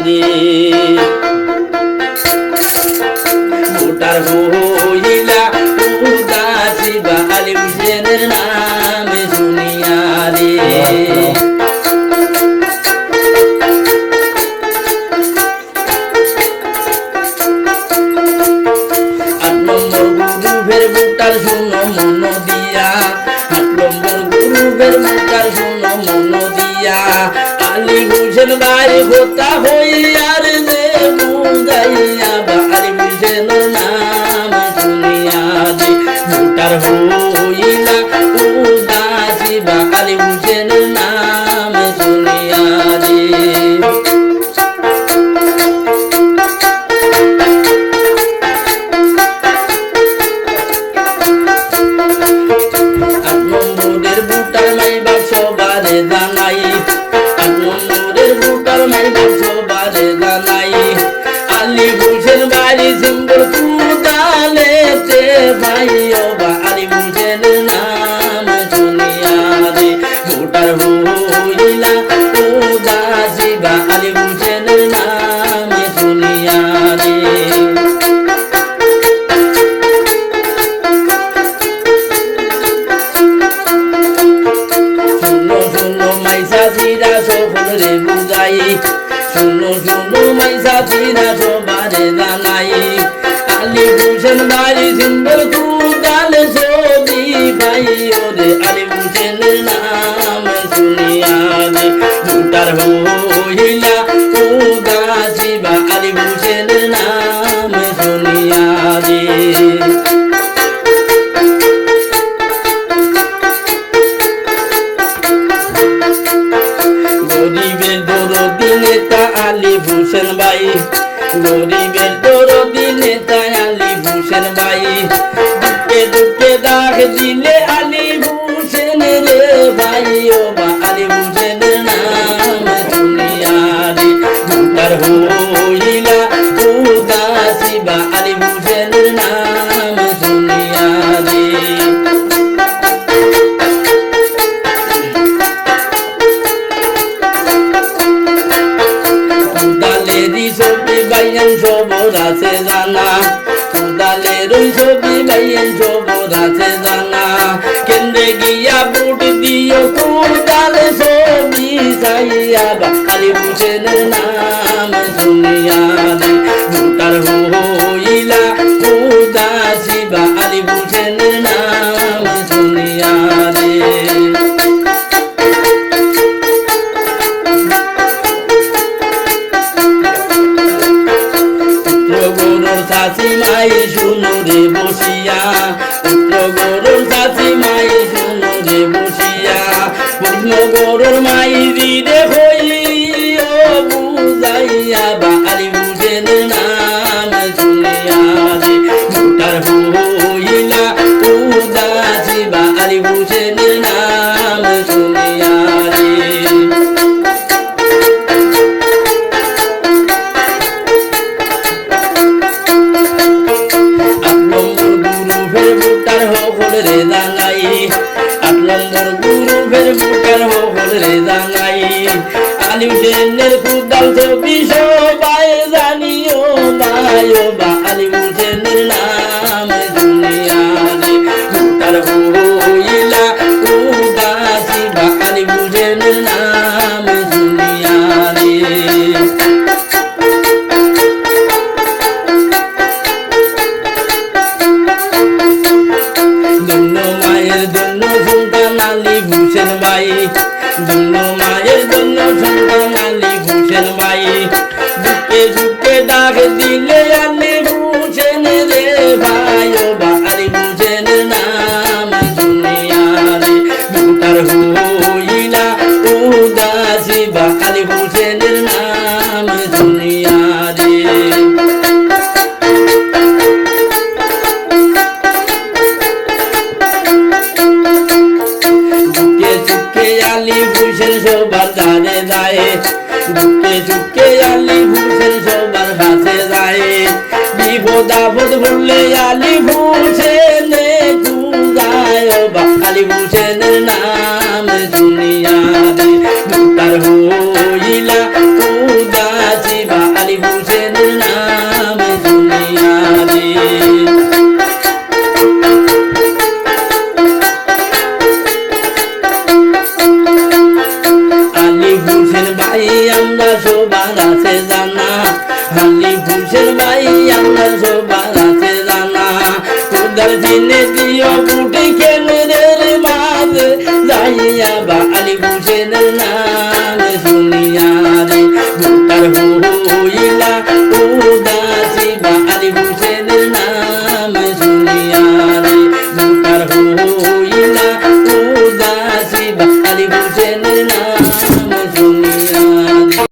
রে ভোটার হইলা উদাসী বা আলী হোসেনের নাম শুনিয়া রে ভোটার শোনো মন দিয়া ৮ নম্বর গ্রুপের ভোটার শোনো মন দিয়া আলী হোসেন ভাই ভোটা হইয়ার যে বুঝাইয়া বা আলী হোসেনের নাম শুনিয়া যে ভোটার হইলা উদাসী বা আলী হোসেনের নাম শুনিয়া যে আলী হোসেন বাড়ি সিঙ্গল কুদালেতে ভাইও বা আলী হোসেনের নাম শুনিয়া রে ভোটার হইলা উদাসী বা আলী হোসেনের নাম শুনিয়া রে শুনো শুনো মাইসা জিরা সফল রে বুঝাই শুনো শুনো মাইসা জিরা সবারে জানাই আলী হোসেন বাড়ি সিঙ্গল কুদালে সবি ভাইও রে আলী হোসেনের নাম শুনিয়া রে ভোটার হইলা উদাসী বা আলী হোসেনের নাম শুনিয়া রে গরিবের দরদি নেতা আলী হোসেন ভাই গরিবের দরদি নেতা আলী হোসেন ভাই দুঃখে দুঃখে ডাক দিলে আলী হোসেন রে ভাই ও বা আলী হোসেনের নাম শুনিয়া রে ভোটার হইলা উদাসী বা আলী হোসেনের নাম শুনিয়া রে সবর আছে জানা কোদালের ছবি ভাইয়ের সবর আছে জানা কেন্দ্রে গিয়া ভোট দিও কোদালে ছবি চাইয়া বা আলী হোসেনের নাম শুনিয়া রে ভোটার হইলা উদাসী বা আলী হোসেনের নাম শুনিয়া রে চাচি মাই শুনো রে বসিয়া পুত্র গরুর চাচি মাই শুনো রে বসিয়া পুত্র গরুর মাই রে হইও বুঝাইয়া বা আলী হোসেনের নাম শুনিয়া রে ভোটার হইলা উদাসী বা আলী হোসেনের নাম শুনিয়া রে রে জানাই ৮ নম্বর গ্রুপের ভোটার হল রে জানাই আলী হোসেনের কুদাল ছবি সবাই জানিও ভাইও বা আলী হোসেনের নাম শুনিয়া রে ভোটার হইলা উদাসী বা আলী হোসেনের নাম শুনিয়া রে মায়ের জন্য সন্তান আলী হোসেন ভাই মায়ের জন্য সন্তান আলী হোসেন ভাই দুঃখে দুঃখে ডাক দিলে আলী হোসেন রে ভাই ও বা আলী হোসেনের নাম শুনিয়া রে ভোটার হইলা উদাসী বা আলী হোসেনের নাম শুনিয়া রে আলী হোসেন সবার জানে যায় দুঃখে সুখে আলী হোসেন সবার কাছে যায় বিপদ আপদ পড়লে আলী হোসেন খুঁজায় বা আলী হোসেনের নাম শুনিয়া রে ভোটার হইলা উদাসী বা সবার আছে জানা, আলী হোসেন ভাই আপনার সবার আছে জানা। খুদার চিনে দিও বুটি কেন্দ্রের মাঝে যাইয়া বা আলী হোসেনের নাম শুনিয়া